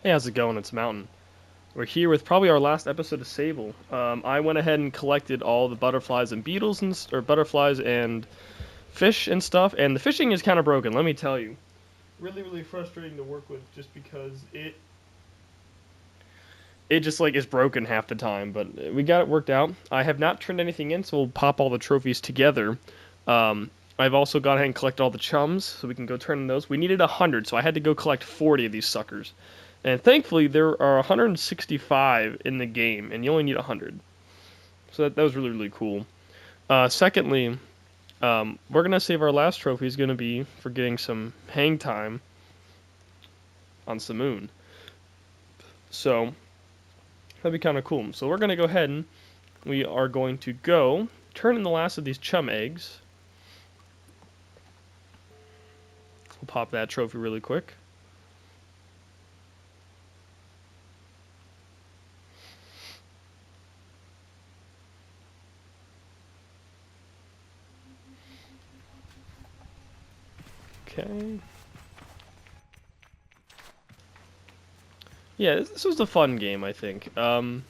Hey, how's it going? It's Mountain. We're here with probably our last episode of Sable. I went ahead and collected all the butterflies and beetles or butterflies and fish and stuff, and the fishing is kind of broken. Let me tell you, really, really frustrating to work with, just because it just like is broken half the time. But we got it worked out. I have not turned anything in, so we'll pop all the trophies together. Um, I've also gone ahead and collected all the chums, so we can go turn in those. We needed 100, so I had to go collect 40 of these suckers. And thankfully, there are 165 in the game, and you only need 100. So that was really, really cool. Secondly, we're going to save our last trophy is going to be for getting some hang time on Simoon. So that'd be kind of cool. So we're going to go ahead and we are going to go turn in the last of these chum eggs. We'll pop that trophy really quick. Okay. Yeah, this was a fun game, I think. For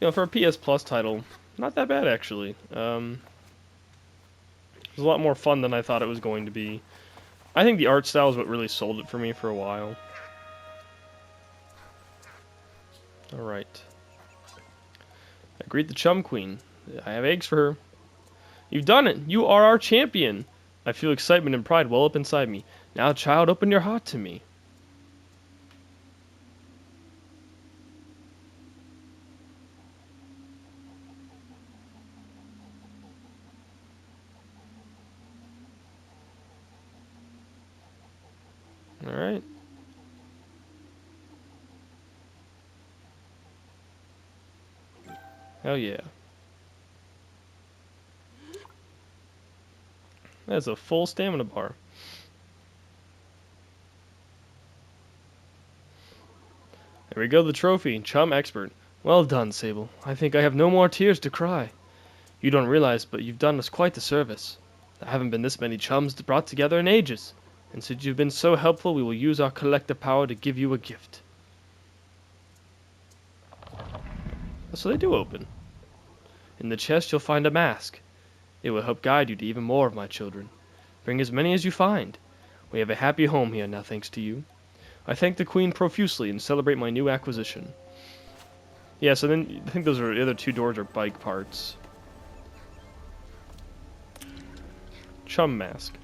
a PS Plus title, not that bad actually. It was a lot more fun than I thought it was going to be. I think the art style is what really sold it for me for a while. Alright. I greet the Chum Queen. I have eggs for her. You've done it! You are our champion! I feel excitement and pride well up inside me. Now, child, open your heart to me. Alright. Hell yeah. That's a full stamina bar. There we go, the trophy. Chum Expert. Well done, Sable. I think I have no more tears to cry. You don't realize, but you've done us quite the service. There haven't been this many chums brought together in ages, and since you've been so helpful, we will use our collective power to give you a gift. So they do open. In the chest, you'll find a mask. It will help guide you to even more of my children. Bring as many as you find. We have a happy home here now, thanks to you. I thank the Queen profusely and celebrate my new acquisition. Yeah, so then I think those are the other two doors are bike parts. Chum mask.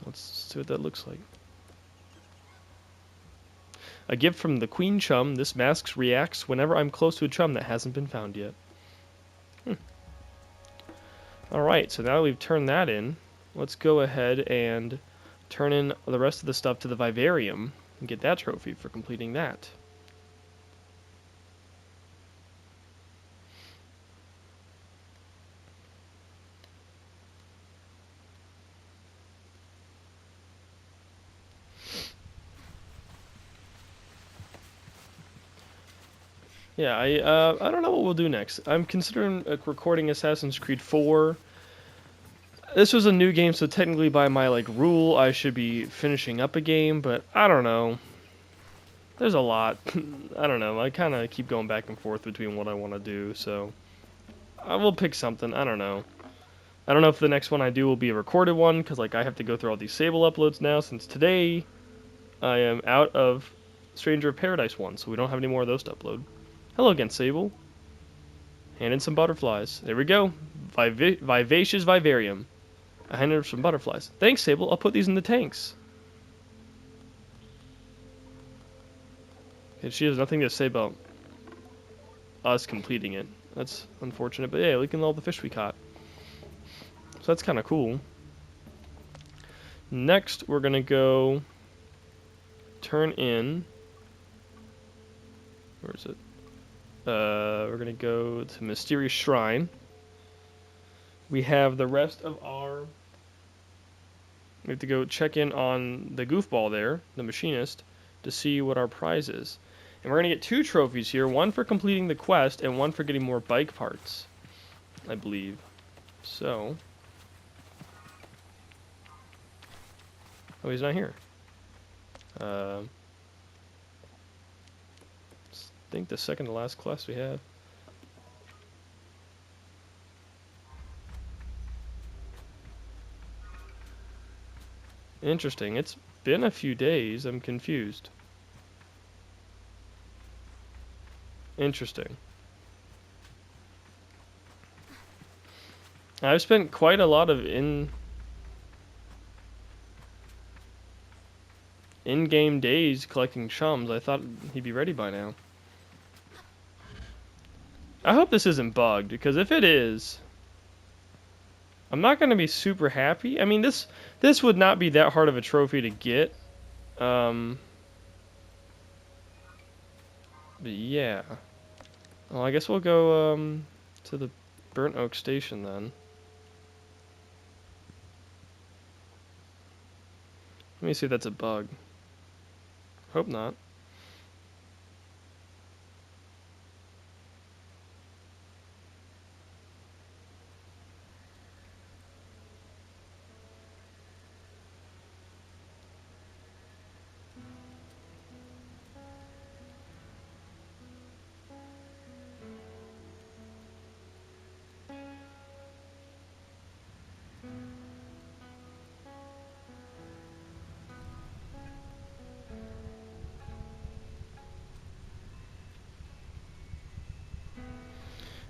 Let's see what that looks like. A gift from the Queen Chum. This mask reacts whenever I'm close to a chum that hasn't been found yet. Alright, so now that we've turned that in, let's go ahead and turn in the rest of the stuff to the Vivarium and get that trophy for completing that. Yeah, I don't know what we'll do next. I'm considering recording Assassin's Creed 4. This was a new game, so technically by my rule, I should be finishing up a game, but I don't know. There's a lot. I don't know. I kind of keep going back and forth between what I want to do, so I will pick something. I don't know. I don't know if the next one I do will be a recorded one, because I have to go through all these Sable uploads now, since today I am out of Stranger of Paradise 1, so we don't have any more of those to upload. Hello again, Sable. Hand in some butterflies. There we go. Vivacious Vivarium. I handed her some butterflies. Thanks, Sable. I'll put these in the tanks. Okay, she has nothing to say about us completing it. That's unfortunate, but yeah, look at all the fish we caught. So that's kind of cool. Next, we're gonna go turn in. Where is it? We're gonna go to Mysterious Shrine. We have the rest of our. We have to go check in on the goofball there, the machinist, to see what our prize is. And we're gonna get 2 trophies here, one for completing the quest and one for getting more bike parts, I believe. So. Oh, he's not here. think the second to last quest we have. Interesting. It's been a few days. I'm confused. Interesting. I've spent quite a lot of in-game days collecting chums. I thought he'd be ready by now. I hope this isn't bugged, because if it is, I'm not going to be super happy. I mean, this would not be that hard of a trophy to get. But yeah. Well, I guess we'll go to the Burnt Oak Station then. Let me see if that's a bug. Hope not.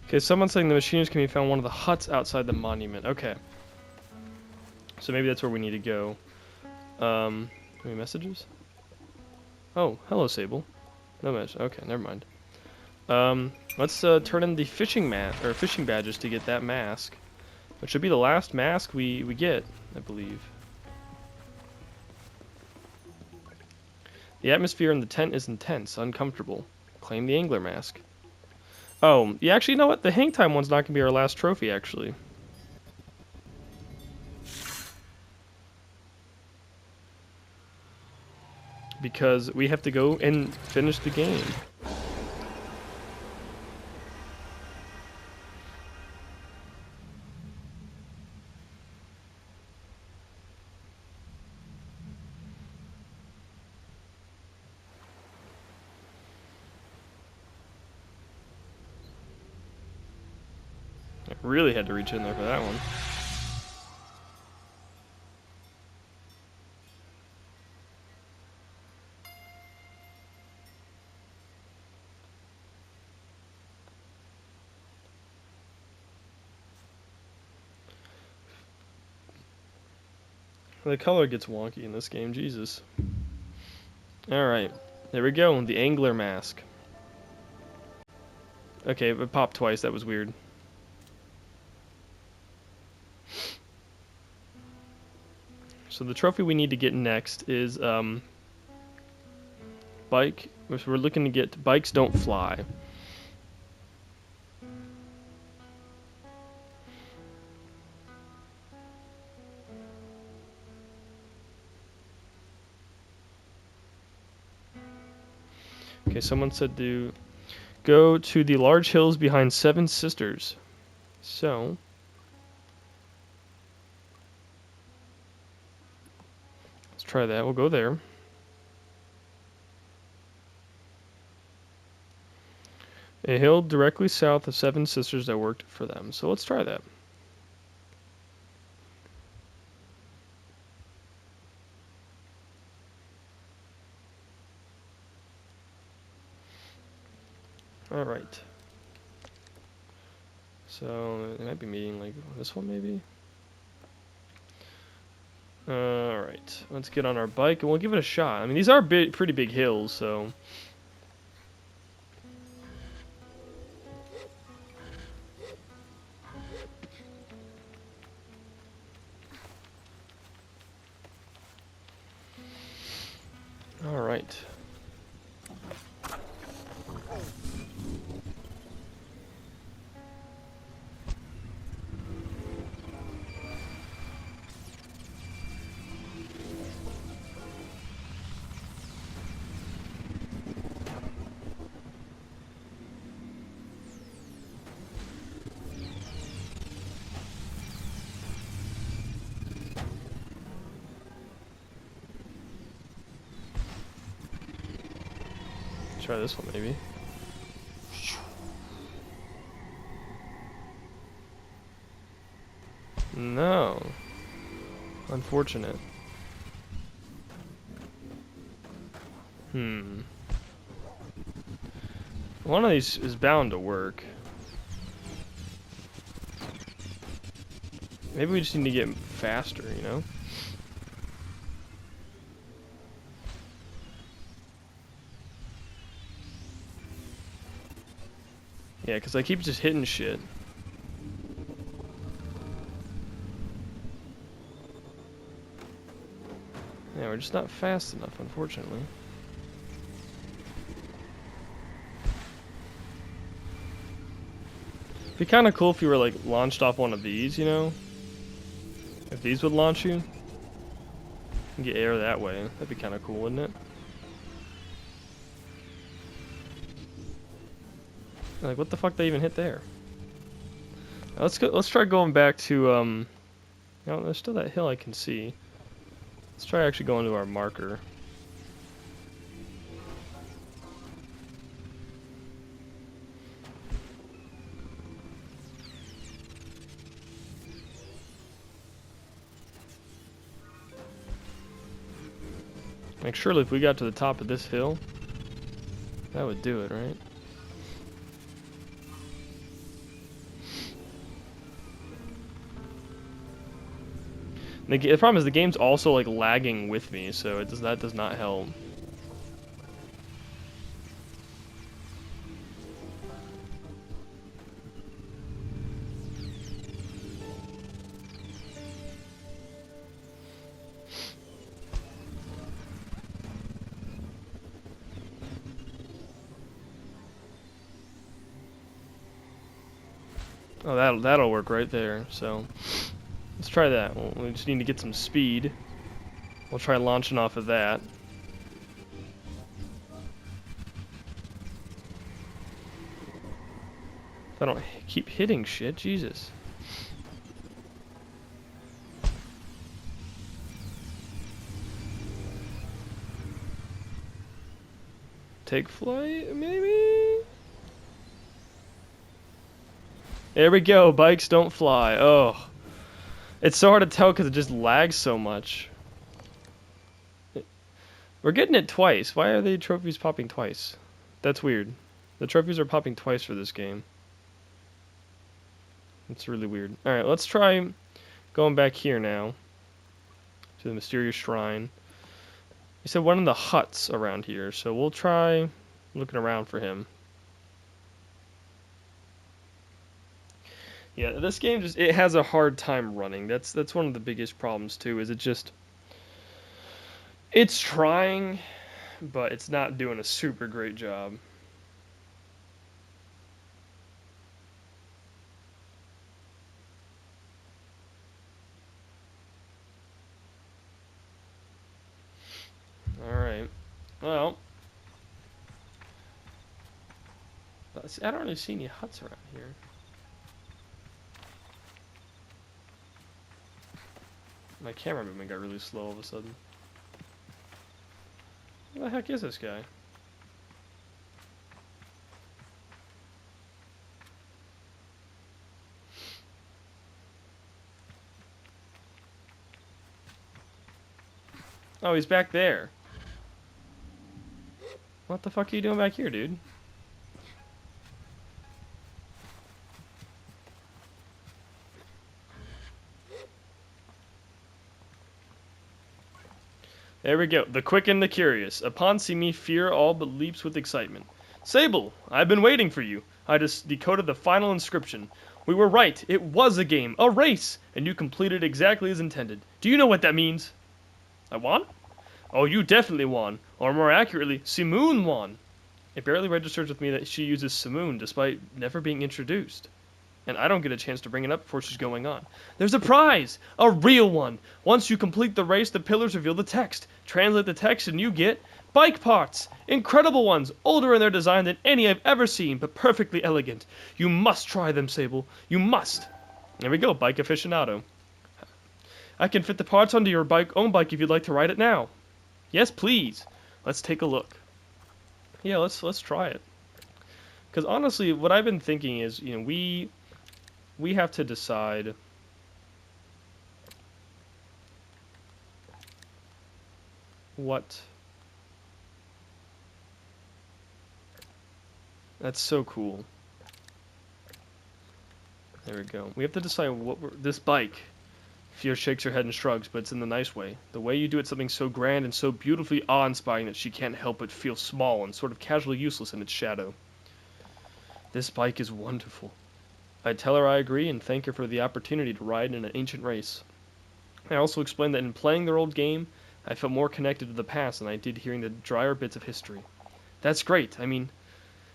Okay, someone's saying the machines can be found in one of the huts outside the monument. Okay. So maybe that's where we need to go. Any messages? Oh, hello, Sable. No message. Okay, never mind. Let's turn in the fishing badges to get that mask, which should be the last mask we get, I believe. The atmosphere in the tent is intense, uncomfortable. Claim the angler mask. Oh, yeah, actually, you know what? The hang time one's not gonna be our last trophy, actually. Because we have to go and finish the game. I really had to reach in there for that one. The color gets wonky in this game, Jesus. Alright, there we go, the angler mask. Okay, it popped twice, that was weird. So the trophy we need to get next is, bike. We're looking to get bikes don't fly. Okay, someone said to go to the large hills behind Seven Sisters. So, let's try that. We'll go there. A hill directly south of Seven Sisters that worked for them. So let's try that. Alright. So, it might be meeting like this one maybe? Alright, let's get on our bike and we'll give it a shot. I mean, these are pretty big hills, so... Alright. Try this one maybe. No. Unfortunate. One of these is bound to work. Maybe we just need to get faster, you know? Yeah, because I keep just hitting shit. Yeah, we're just not fast enough, unfortunately. It'd be kind of cool if you were, like, launched off one of these, you know? If these would launch you. And get air that way. That'd be kind of cool, wouldn't it? Like, what the fuck they even hit there? Let's go. Let's try going back to, no, there's still that hill I can see. Let's try actually going to our marker. Like, surely if we got to the top of this hill, that would do it, right? The problem is the game's also, like, lagging with me, so that does not help. Oh, that'll work right there. So let's try that. We just need to get some speed. We'll try launching off of that. If I don't keep hitting shit, Jesus. Take flight, maybe? There we go, bikes don't fly. Oh. It's so hard to tell because it just lags so much. We're getting it twice. Why are the trophies popping twice? That's weird. The trophies are popping twice for this game. It's really weird. Alright, let's try going back here now. To the mysterious shrine. He said one of the huts around here, so we'll try looking around for him. Yeah, this game it has a hard time running. That's one of the biggest problems too, is it's trying, but it's not doing a super great job. Alright. Well, I don't really see any huts around here. My camera movement got really slow all of a sudden. Who the heck is this guy? Oh, he's back there. What the fuck are you doing back here, dude? There we go. The quick and the curious. Upon seeing me, fear all but leaps with excitement. Sable, I've been waiting for you. I just decoded the final inscription. We were right. It was a game, a race, and you completed exactly as intended. Do you know what that means? I won? Oh, you definitely won. Or more accurately, Simoon won. It barely registers with me that she uses Simoon despite never being introduced. And I don't get a chance to bring it up before she's going on. There's a prize! A real one! Once you complete the race, the pillars reveal the text. Translate the text and you get bike parts! Incredible ones! Older in their design than any I've ever seen, but perfectly elegant. You must try them, Sable. You must! There we go, bike aficionado. I can fit the parts onto your own bike if you'd like to ride it now. Yes, please. Let's take a look. Yeah, let's try it. Because honestly, what I've been thinking is, you know, we have to decide what? That's so cool. There we go. We have to decide what this bike. Fear shakes her head and shrugs, but it's in the nice way. The way you do it, something so grand and so beautifully awe-inspiring that she can't help but feel small and sort of casually useless in its shadow. This bike is wonderful. I tell her I agree and thank her for the opportunity to ride in an ancient race. I also explain that in playing their old game, I felt more connected to the past than I did hearing the drier bits of history. That's great. I mean,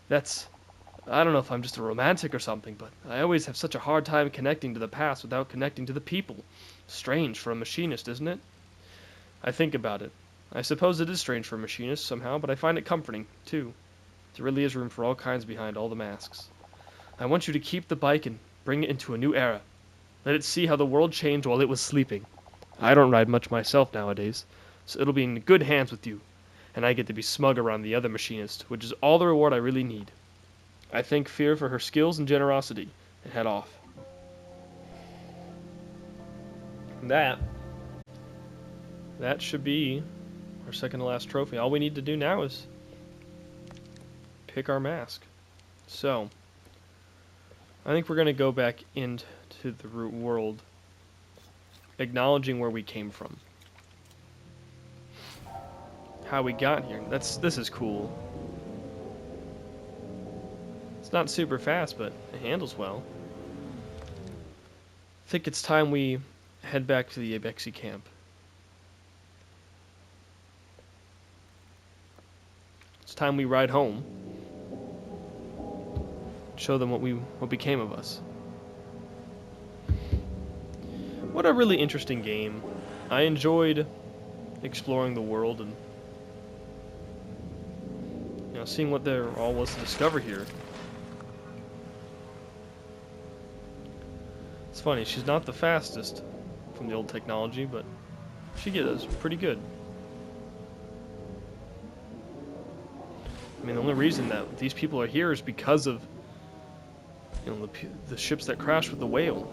I don't know if I'm just a romantic or something, but I always have such a hard time connecting to the past without connecting to the people. Strange for a machinist, isn't it? I think about it. I suppose it is strange for a machinist somehow, but I find it comforting, too. There really is room for all kinds behind all the masks. I want you to keep the bike and bring it into a new era. Let it see how the world changed while it was sleeping. I don't ride much myself nowadays, so it'll be in good hands with you, and I get to be smug around the other machinists, which is all the reward I really need. I thank Fear for her skills and generosity, and head off. That should be our second to last trophy. All we need to do now is pick our mask. So, I think we're going to go back into the root world, acknowledging where we came from. How we got here. This is cool. It's not super fast, but it handles well. I think it's time we head back to the Abexi camp. It's time we ride home. Show them what became of us. What a really interesting game. I enjoyed exploring the world and seeing what there all was to discover here. It's funny, she's not the fastest from the old technology, but she gets pretty good. I mean, the only reason that these people are here is because of the ships that crashed with the whale.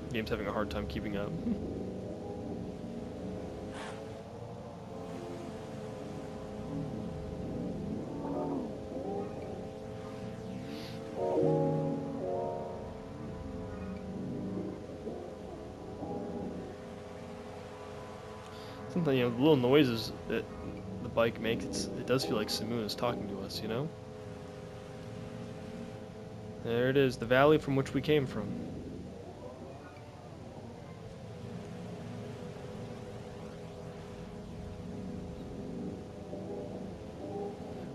The game's having a hard time keeping up. Sometimes, the little noises that the bike makes, it does feel like Simoon is talking to us, There it is, the valley from which we came from.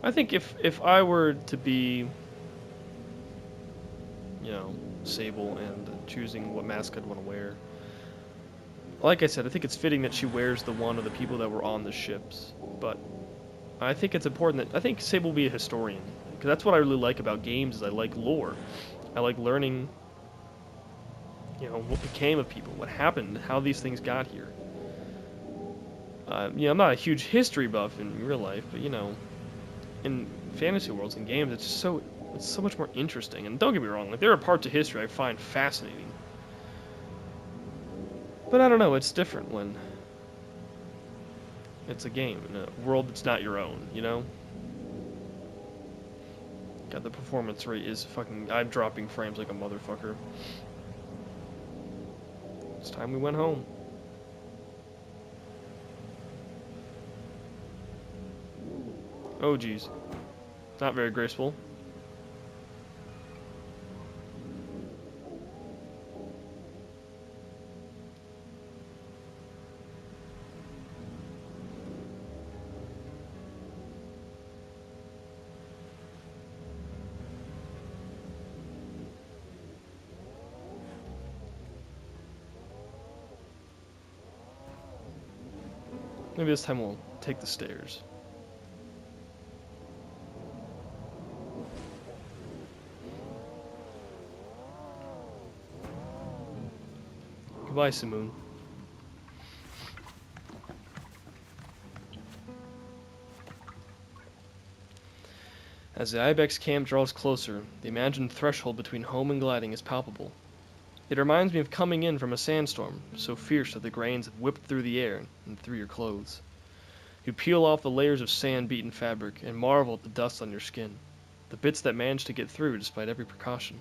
I think if I were to be, Sable and choosing what mask I'd want to wear, like I said, I think it's fitting that she wears the one of the people that were on the ships, but I think it's important that, I think Sable will be a historian, because that's what I really like about games, is I like lore. I like learning, what became of people, what happened, how these things got here. I'm not a huge history buff in real life, but, in fantasy worlds and games, it's so much more interesting. And don't get me wrong, like, there are parts of history I find fascinating. But I don't know, it's different when it's a game in a world that's not your own, God, the performance rate is fucking... I'm dropping frames like a motherfucker. It's time we went home. Oh, geez. Not very graceful. Maybe this time we'll take the stairs. Goodbye, Simoon. As the Ibex camp draws closer, the imagined threshold between home and gliding is palpable. It reminds me of coming in from a sandstorm, so fierce that the grains have whipped through the air and through your clothes. You peel off the layers of sand-beaten fabric and marvel at the dust on your skin, the bits that manage to get through despite every precaution.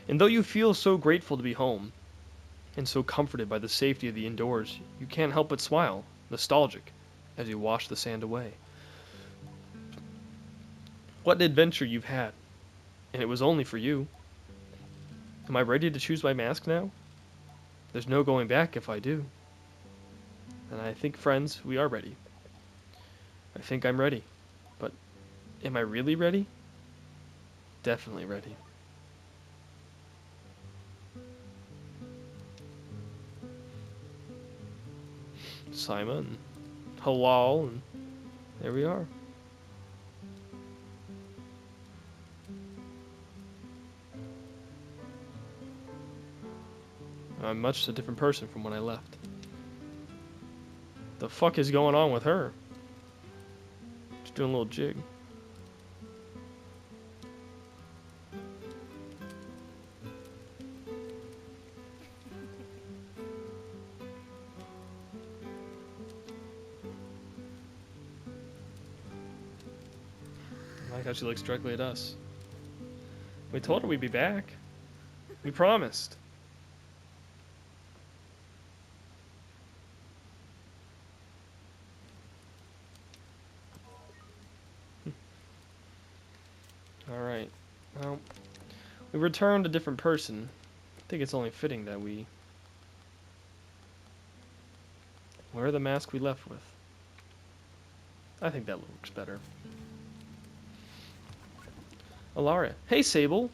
And though you feel so grateful to be home, and so comforted by the safety of the indoors, you can't help but smile, nostalgic, as you wash the sand away. What an adventure you've had, and it was only for you. Am I ready to choose my mask now? There's no going back if I do. And I think, friends, we are ready. I think I'm ready. But am I really ready? Definitely ready. Simon, halal, and there we are. I'm much a different person from when I left. The fuck is going on with her? She's doing a little jig. I like how she looks directly at us. We told her we'd be back. We promised. Alright. Well, we returned a different person. I think it's only fitting that we wear the mask we left with. I think that looks better. Alaria. Hey, Sable!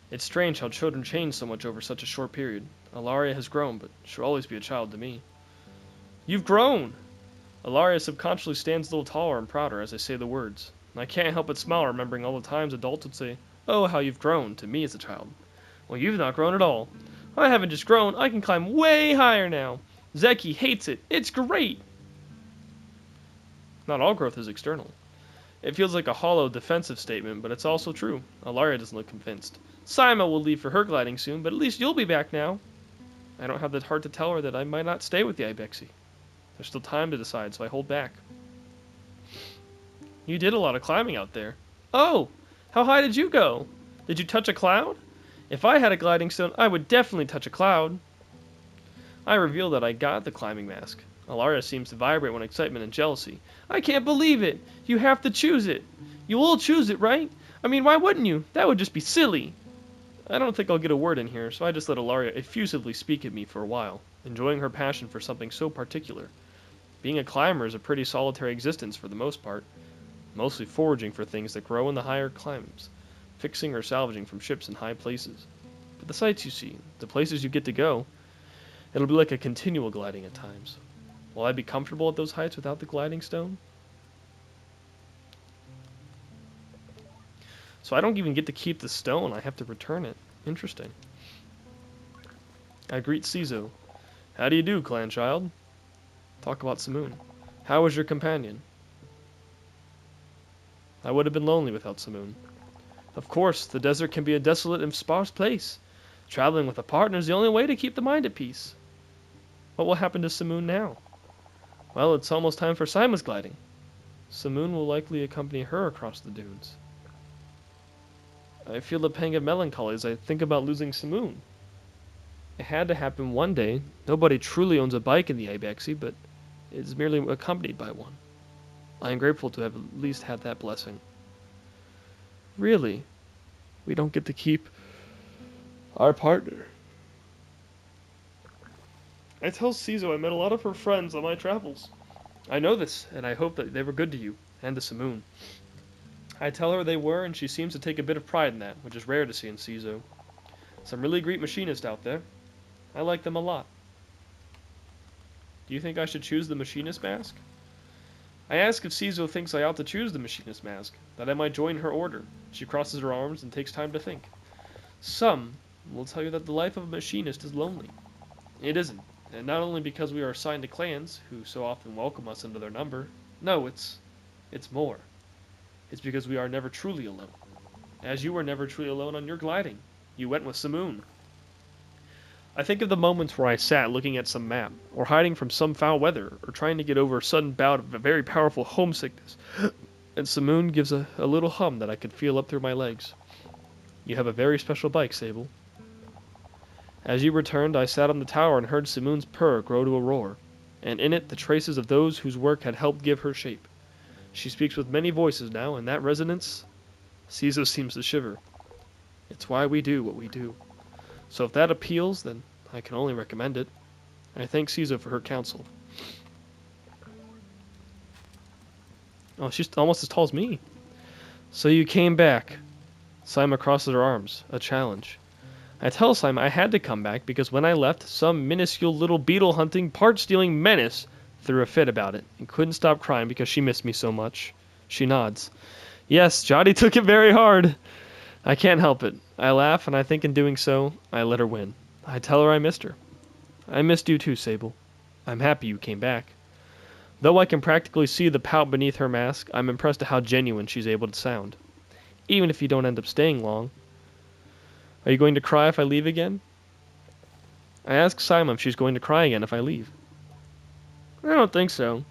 It's strange how children change so much over such a short period. Alaria has grown, but she'll always be a child to me. You've grown! Alaria subconsciously stands a little taller and prouder as I say the words. And I can't help but smile remembering all the times adults would say, "Oh, how you've grown," to me as a child. Well, you've not grown at all. I haven't just grown, I can climb way higher now. Zeki hates it. It's great! Not all growth is external. It feels like a hollow, defensive statement, but it's also true. Alaria doesn't look convinced. Sima will leave for her gliding soon, but at least you'll be back now. I don't have the heart to tell her that I might not stay with the Ibexi. There's still time to decide, so I hold back. You did a lot of climbing out there. Oh! How high did you go? Did you touch a cloud? If I had a gliding stone, I would definitely touch a cloud. I reveal that I got the climbing mask. Alaria seems to vibrate when excitement and jealousy. I can't believe it! You have to choose it! You will choose it, right? I mean, why wouldn't you? That would just be silly. I don't think I'll get a word in here, so I just let Alaria effusively speak at me for a while, enjoying her passion for something so particular. Being a climber is a pretty solitary existence for the most part, mostly foraging for things that grow in the higher climbs, fixing or salvaging from ships in high places. But the sights you see, the places you get to go, it'll be like a continual gliding at times. Will I be comfortable at those heights without the gliding stone? So I don't even get to keep the stone, I have to return it. Interesting. I greet Cizo. How do you do, clan child? Talk about Simoon. How was your companion? I would have been lonely without Simoon. Of course, the desert can be a desolate and sparse place. Traveling with a partner is the only way to keep the mind at peace. What will happen to Simoon now? Well, it's almost time for Sima's gliding. Simoon will likely accompany her across the dunes. I feel a pang of melancholy as I think about losing Simoon. It had to happen one day. Nobody truly owns a bike in the Ibexi, but is merely accompanied by one. I am grateful to have at least had that blessing. Really, we don't get to keep our partner. I tell Cizo I met a lot of her friends on my travels. I know this, and I hope that they were good to you, and to Simoon. I tell her they were, and she seems to take a bit of pride in that, which is rare to see in Cizo. Some really great machinists out there. I like them a lot. Do you think I should choose the machinist mask? I ask if Cizo thinks I ought to choose the machinist mask, that I might join her order. She crosses her arms and takes time to think. Some will tell you that the life of a machinist is lonely. It isn't, and not only because we are assigned to clans, who so often welcome us into their number. No, it's more. It's because we are never truly alone. As you were never truly alone on your gliding. You went with Simoon. I think of the moments where I sat looking at some map, or hiding from some foul weather, or trying to get over a sudden bout of a very powerful homesickness, and Simoon gives a little hum that I could feel up through my legs. You have a very special bike, Sable. As you returned, I sat on the tower and heard Simoon's purr grow to a roar, and in it the traces of those whose work had helped give her shape. She speaks with many voices now, and that resonance, Caesar seems to shiver. It's why we do what we do. So if that appeals, then I can only recommend it. I thank Caesar for her counsel. Oh, she's almost as tall as me. So you came back. Sima crosses her arms, a challenge. I tell Sima I had to come back because when I left, some minuscule little beetle hunting, part stealing menace threw a fit about it and couldn't stop crying because she missed me so much. She nods. Yes, Jotty took it very hard. I can't help it. I laugh, and I think in doing so, I let her win. I tell her I missed her. I missed you too, Sable. I'm happy you came back. Though I can practically see the pout beneath her mask, I'm impressed at how genuine she's able to sound. Even if you don't end up staying long. Are you going to cry if I leave again? I ask Sima if she's going to cry again if I leave. I don't think so.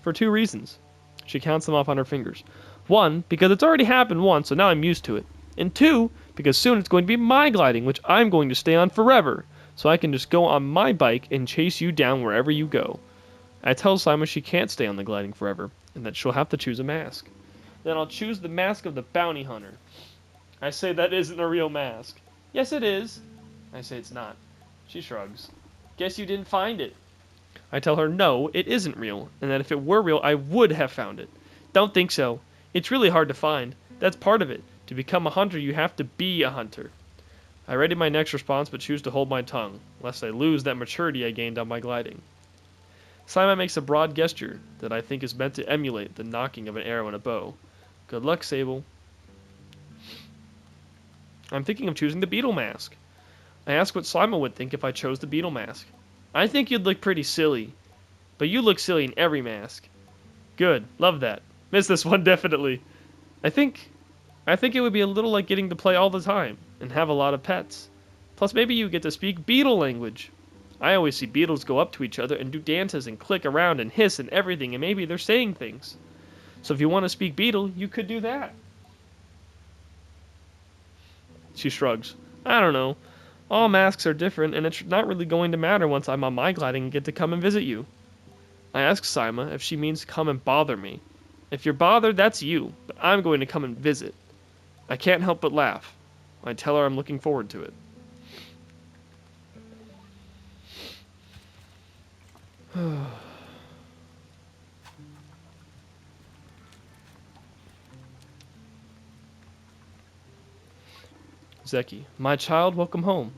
For 2 reasons. She counts them off on her fingers. 1, because it's already happened once, so now I'm used to it. And 2, because soon it's going to be my gliding, which I'm going to stay on forever, so I can just go on my bike and chase you down wherever you go. I tell Sima she can't stay on the gliding forever, and that she'll have to choose a mask. Then I'll choose the mask of the bounty hunter. I say that isn't a real mask. Yes, it is. I say it's not. She shrugs. Guess you didn't find it. I tell her no, it isn't real, and that if it were real, I would have found it. Don't think so. It's really hard to find. That's part of it. To become a hunter, you have to be a hunter. I ready my next response, but choose to hold my tongue, lest I lose that maturity I gained on my gliding. Simon makes a broad gesture that I think is meant to emulate the knocking of an arrow in a bow. Good luck, Sable. I'm thinking of choosing the beetle mask. I ask what Simon would think if I chose the beetle mask. I think you'd look pretty silly, but you look silly in every mask. Good, love that. Miss this one definitely. I think it would be a little like getting to play all the time and have a lot of pets. Plus maybe you get to speak beetle language. I always see beetles go up to each other and do dances and click around and hiss and everything, and maybe they're saying things. So if you want to speak beetle, you could do that. She shrugs. I don't know. All masks are different, and it's not really going to matter once I'm on my gliding and get to come and visit you. I ask Sima if she means come and bother me. If you're bothered, that's you, but I'm going to come and visit. I can't help but laugh. I tell her I'm looking forward to it. Zeki, my child, welcome home.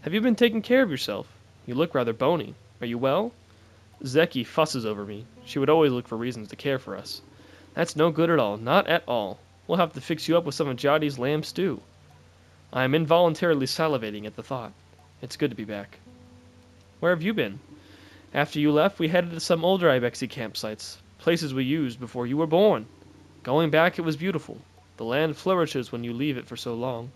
Have you been taking care of yourself? You look rather bony. Are you well? Zeki fusses over me. She would always look for reasons to care for us. That's no good at all, not at all. We'll have to fix you up with some of Jotty's lamb stew. I am involuntarily salivating at the thought. It's good to be back. Where have you been? After you left, we headed to some older Ibexi campsites, places we used before you were born. Going back, it was beautiful. The land flourishes when you leave it for so long.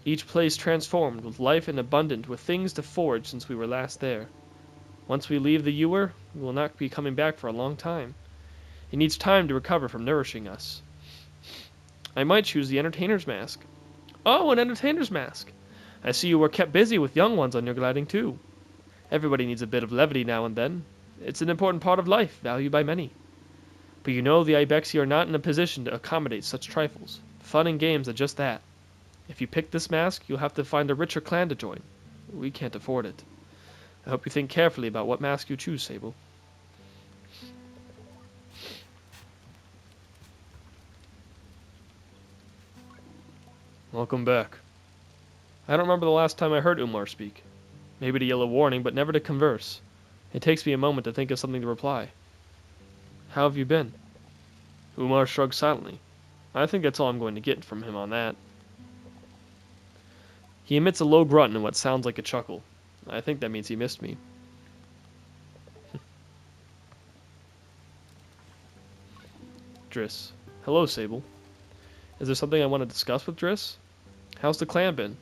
Each place transformed, with life and abundant, with things to forage since we were last there. Once we leave the ewer, we will not be coming back for a long time. It needs time to recover from nourishing us. I might choose the entertainer's mask. Oh, an entertainer's mask. I see you were kept busy with young ones on your gliding too. Everybody needs a bit of levity now and then. It's an important part of life, valued by many. But you know the Ibexi are not in a position to accommodate such trifles. Fun and games are just that. If you pick this mask, you'll have to find a richer clan to join. We can't afford it. I hope you think carefully about what mask you choose, Sable. Welcome back. I don't remember the last time I heard Umar speak. Maybe to yell a warning, but never to converse. It takes me a moment to think of something to reply. How have you been? Umar shrugs silently. I think that's all I'm going to get from him on that. He emits a low grunt and what sounds like a chuckle. I think that means he missed me. Driss. Hello, Sable. Is there something I want to discuss with Driss? How's the clan been?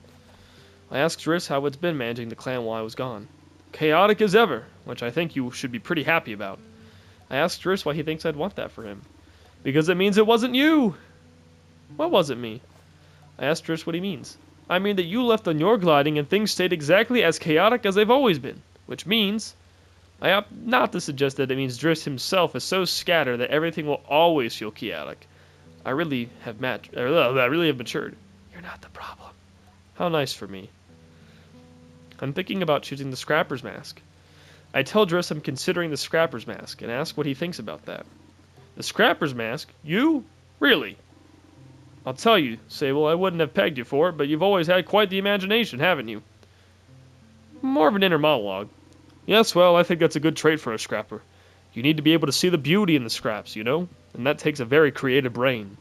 I asked Driss how it's been managing the clan while I was gone. Chaotic as ever, which I think you should be pretty happy about. I asked Driss why he thinks I'd want that for him. Because it means it wasn't you! What wasn't me? I asked Driss what he means. I mean that you left on your gliding and things stayed exactly as chaotic as they've always been. Which means... I opt not to suggest that it means Driss himself is so scattered that everything will always feel chaotic. I really have matured. You're not the problem. How nice for me. I'm thinking about choosing the Scrapper's Mask. I tell Driss I'm considering the Scrapper's Mask and ask what he thinks about that. The Scrapper's Mask? You? Really? I'll tell you, Sable, I wouldn't have pegged you for it, but you've always had quite the imagination, haven't you? More of an inner monologue. Yes, well, I think that's a good trait for a scrapper. You need to be able to see the beauty in the scraps, you know? And that takes a very creative brain.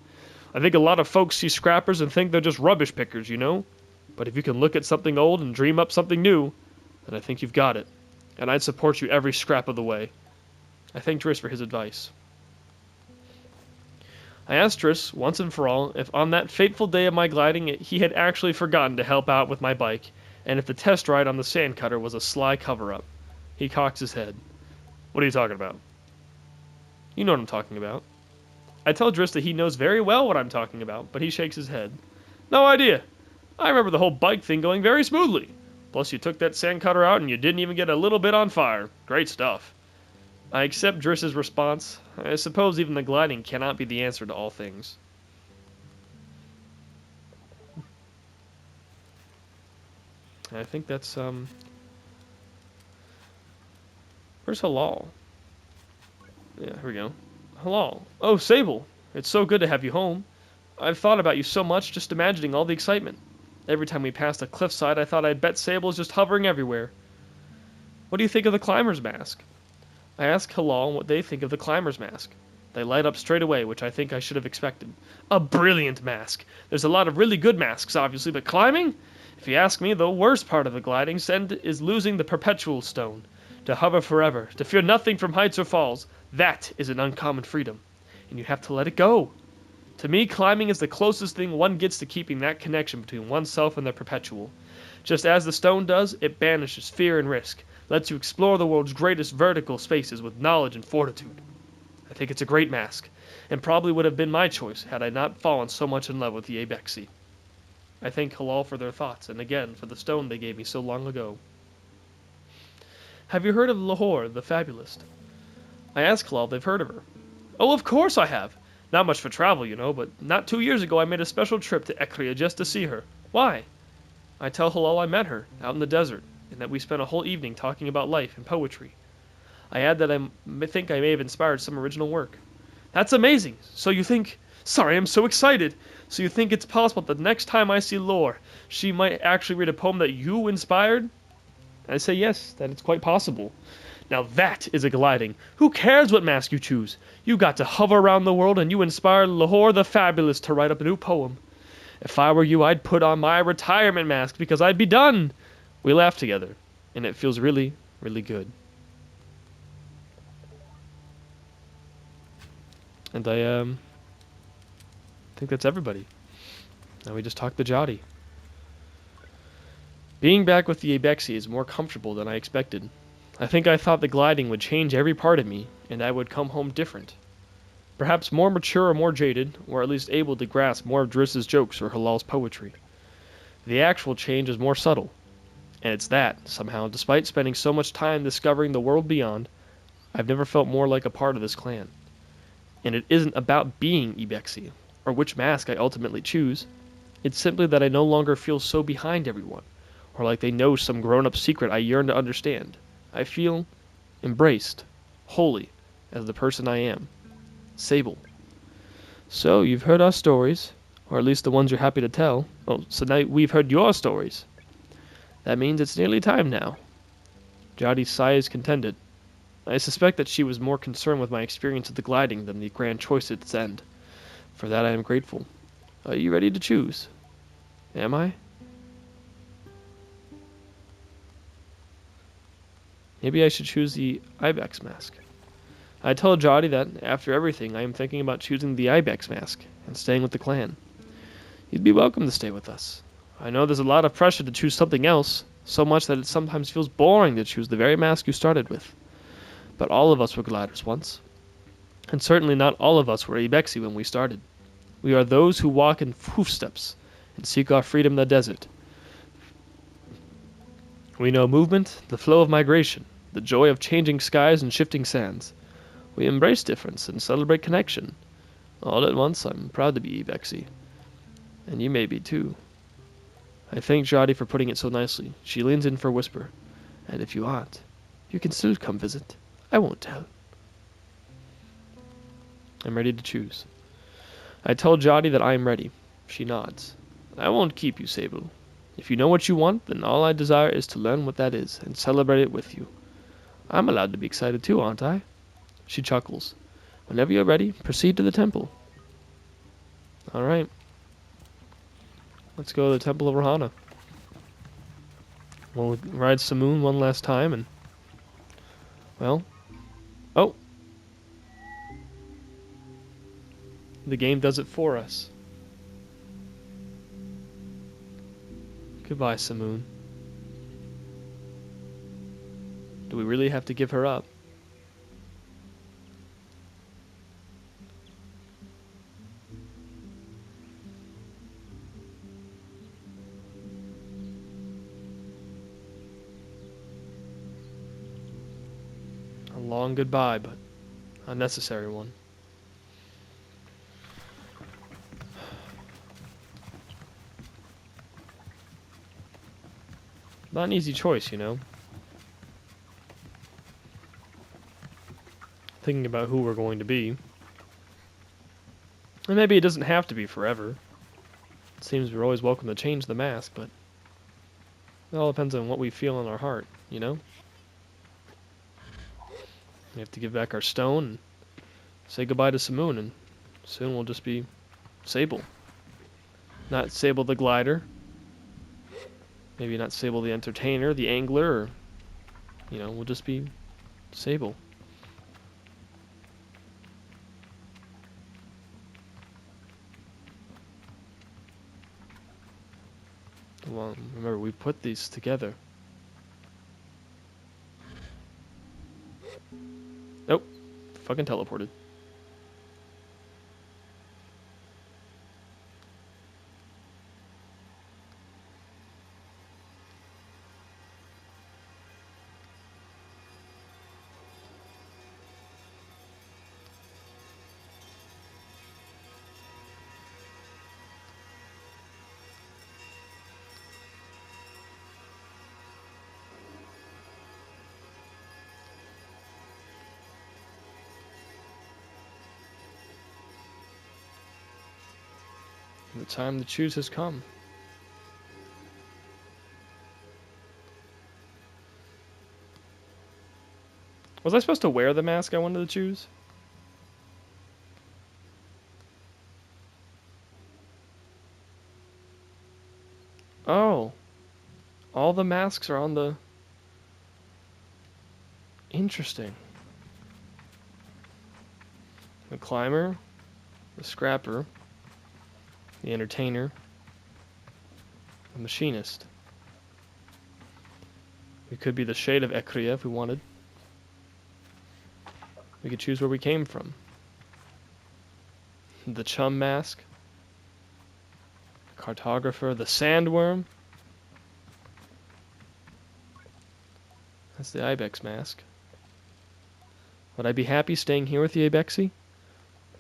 I think a lot of folks see scrappers and think they're just rubbish pickers, you know? But if you can look at something old and dream up something new, then I think you've got it. And I'd support you every scrap of the way. I thanked Driss for his advice. I asked Driss, once and for all, if on that fateful day of my gliding he had actually forgotten to help out with my bike, and if the test ride on the sand cutter was a sly cover-up. He cocks his head. What are you talking about? You know what I'm talking about. I tell Driss that he knows very well what I'm talking about, but he shakes his head. No idea. I remember the whole bike thing going very smoothly. Plus you took that sand cutter out and you didn't even get a little bit on fire. Great stuff. I accept Driss's response. I suppose even the gliding cannot be the answer to all things. I think that's, where's Halal? Yeah, here we go. Halal. Oh, Sable. It's so good to have you home. I've thought about you so much, just imagining all the excitement. Every time we passed a cliffside, I thought I'd bet Sable's just hovering everywhere. What do you think of the climber's mask? I ask Halal what they think of the climber's mask. They light up straight away, which I think I should have expected. A brilliant mask. There's a lot of really good masks, obviously, but climbing? If you ask me, the worst part of the gliding is losing the perpetual stone. To hover forever, to fear nothing from heights or falls, that is an uncommon freedom. And you have to let it go. To me, climbing is the closest thing one gets to keeping that connection between oneself and the perpetual. Just as the stone does, it banishes fear and risk, lets you explore the world's greatest vertical spaces with knowledge and fortitude. I think it's a great mask, and probably would have been my choice had I not fallen so much in love with the Abexi. I thank Halal for their thoughts, and again for the stone they gave me so long ago. Have you heard of Lahore, the fabulist? I ask Halal if they've heard of her. Oh, of course I have. Not much for travel, you know, but not 2 years ago I made a special trip to Ekria just to see her. Why? I tell Halal I met her, out in the desert, and that we spent a whole evening talking about life and poetry. I add that I think I may have inspired some original work. That's amazing! So you think... Sorry, I'm so excited! So you think it's possible that the next time I see Lore, she might actually read a poem that you inspired? I say yes, that it's quite possible. Now that is a gliding. Who cares what mask you choose? You got to hover around the world and you inspired Lahore the Fabulous to write up a new poem. If I were you, I'd put on my retirement mask because I'd be done. We laugh together, and it feels really, really good. And I think that's everybody. Now we just talk to Jotty. Being back with the Abexi is more comfortable than I expected. I think I thought the gliding would change every part of me, and I would come home different. Perhaps more mature or more jaded, or at least able to grasp more of Driss's jokes or Halal's poetry. The actual change is more subtle. And it's that, somehow, despite spending so much time discovering the world beyond, I've never felt more like a part of this clan. And it isn't about being Ibexi, or which mask I ultimately choose. It's simply that I no longer feel so behind everyone, or like they know some grown-up secret I yearn to understand. I feel embraced, wholly, as the person I am. Sable. So, you've heard our stories, or at least the ones you're happy to tell. Well, so now we've heard your stories. That means it's nearly time now. Jotty's sigh is contented. I suspect that she was more concerned with my experience of the gliding than the grand choice at its end. For that I am grateful. Are you ready to choose? Am I? Maybe I should choose the Ibex mask. I tell Jotty that, after everything, I am thinking about choosing the Ibex mask and staying with the clan. You'd be welcome to stay with us. I know there's a lot of pressure to choose something else, so much that it sometimes feels boring to choose the very mask you started with. But all of us were gliders once. And certainly not all of us were Ibexi when we started. We are those who walk in footsteps and seek our freedom in the desert. We know movement, the flow of migration, the joy of changing skies and shifting sands. We embrace difference and celebrate connection. All at once, I'm proud to be Ibexi. And you may be too. I thank Jodi for putting it so nicely. She leans in for a whisper. And if you aren't, you can still come visit. I won't tell. I'm ready to choose. I tell Jodi that I am ready. She nods. I won't keep you, Sable. If you know what you want, then all I desire is to learn what that is and celebrate it with you. I'm allowed to be excited too, aren't I? She chuckles. Whenever you're ready, proceed to the temple. All right. Let's go to the Temple of Rahana. We'll ride Simoon one last time and... Well... Oh! The game does it for us. Goodbye, Simoon. Do we really have to give her up? A long goodbye, but a necessary one. Not an easy choice, you know. Thinking about who we're going to be. And maybe it doesn't have to be forever. It seems we're always welcome to change the mask, but it all depends on what we feel in our heart, you know? We have to give back our stone and say goodbye to Simoon, and soon we'll just be Sable. Not Sable the Glider. Maybe not Sable the Entertainer, the Angler, or, you know, we'll just be Sable. Well, remember, we put these together. Nope. Fucking teleported. The time to choose has come. Was I supposed to wear the mask I wanted to choose? Oh. All the masks are on the... Interesting. The Climber, the Scrapper, the Entertainer, the Machinist. We could be the Shade of Ekria if we wanted. We could choose where we came from. The Chum Mask, the Cartographer, the Sandworm. That's the Ibex Mask. Would I be happy staying here with the Ibexi?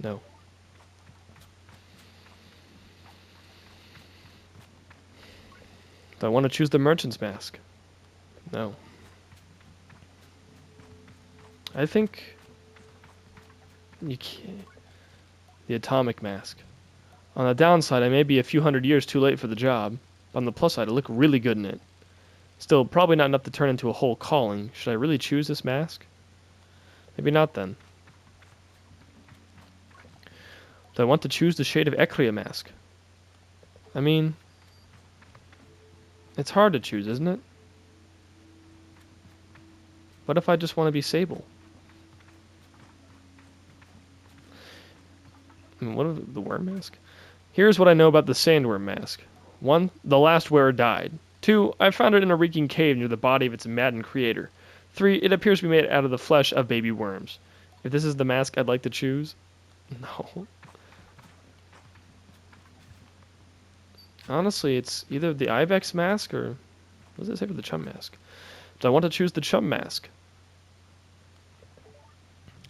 No. Do I want to choose the Merchant's Mask? No. I think you can't. The Atomic Mask. On the downside, I may be a few hundred years too late for the job, but on the plus side, I look really good in it. Still, probably not enough to turn into a whole calling. Should I really choose this mask? Maybe not then. Do I want to choose the Shade of Ekria mask? I mean, it's hard to choose, isn't it? What if I just want to be Sable? I mean, what if the Worm mask? Here's what I know about the Sandworm mask. 1. The last wearer died. 2. I found it in a reeking cave near the body of its maddened creator. 3. It appears to be made out of the flesh of baby worms. If this is the mask I'd like to choose... No. Honestly, it's either the Ibex mask or... What does it say for the chum mask? Do I want to choose the chum mask?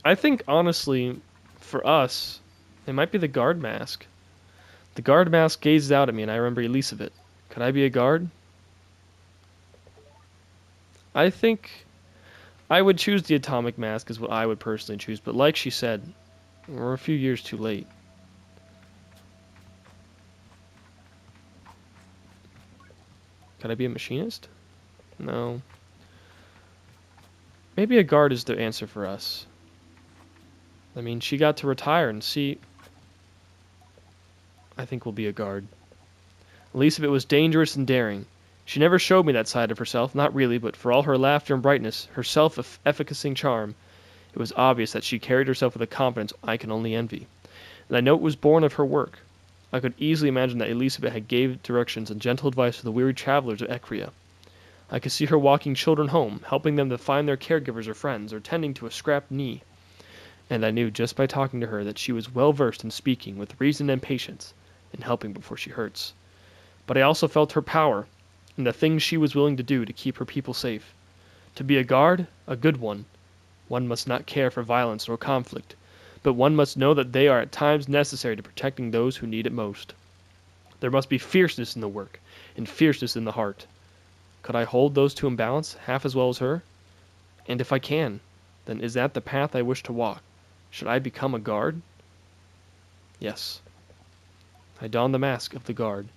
I think, honestly, for us, it might be the guard mask. The guard mask gazed out at me and I remember Elizabeth. Could I be a guard? I think I would choose the atomic mask is what I would personally choose, but like she said, we're a few years too late. Could I be a machinist? No. Maybe a guard is the answer for us. I mean, she got to retire and see... I think we'll be a guard. Elizabeth was dangerous and daring. She never showed me that side of herself, not really, but for all her laughter and brightness, her self-efficacying charm, it was obvious that she carried herself with a confidence I can only envy. And I know it was born of her work. I could easily imagine that Elizabeth had gave directions and gentle advice to the weary travelers of Ecria. I could see her walking children home, helping them to find their caregivers or friends, or tending to a scrapped knee. And I knew just by talking to her that she was well versed in speaking with reason and patience, in helping before she hurts. But I also felt her power, and the things she was willing to do to keep her people safe. To be a guard, a good one must not care for violence or conflict, but one must know that they are at times necessary to protecting those who need it most. There must be fierceness in the work, and fierceness in the heart. Could I hold those two in balance half as well as her? And if I can, then is that the path I wish to walk? Should I become a guard? Yes. I don the mask of the guard.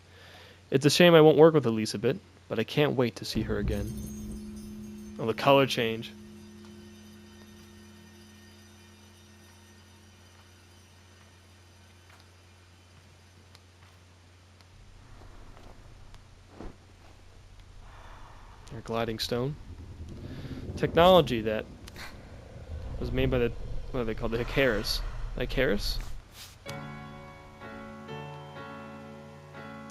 It's a shame I won't work with Elizabeth, but I can't wait to see her again. Oh, the color change. Our gliding stone. Technology that was made by the, what are they called? The Icarus. Icarus?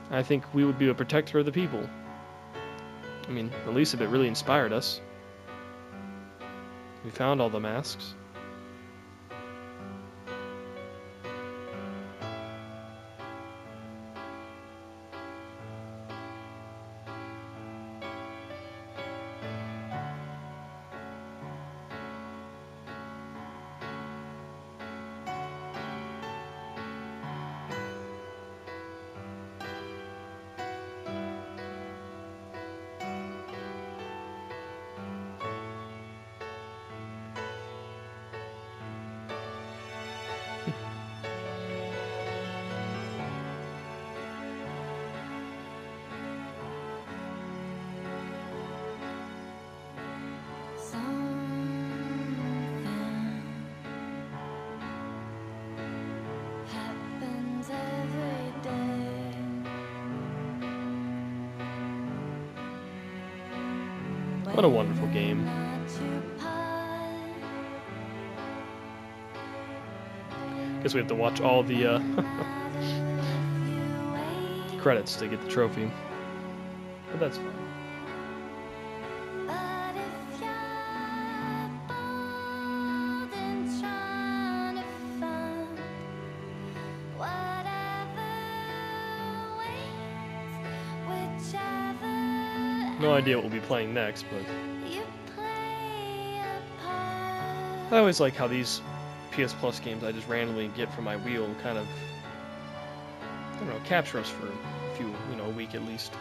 I think we would be a protector of the people. I mean, Elizabeth really inspired us. We found all the masks. What a wonderful game. Guess we have to watch all the credits to get the trophy. But that's fine. No idea what we'll be playing next, but I always like how these PS Plus games I just randomly get from my wheel kind of, I don't know, capture us for a few, a week at least.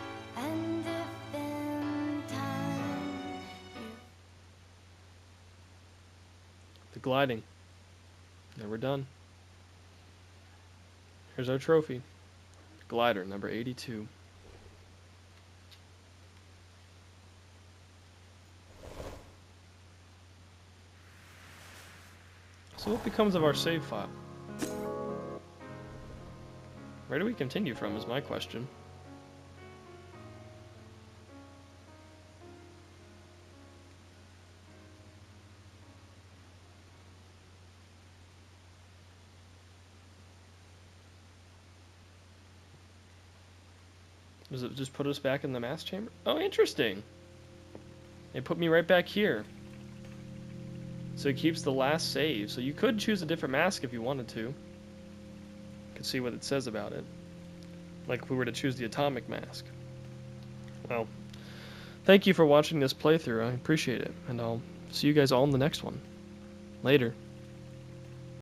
The gliding. Now we're done. Here's our trophy. Glider, number 82. So what becomes of our save file? Where do we continue from is my question. Does it just put us back in the mass chamber? Oh, interesting. It put me right back here. So it keeps the last save. So you could choose a different mask if you wanted to. You could see what it says about it. Like if we were to choose the atomic mask. Well, thank you for watching this playthrough. I appreciate it. And I'll see you guys all in the next one. Later.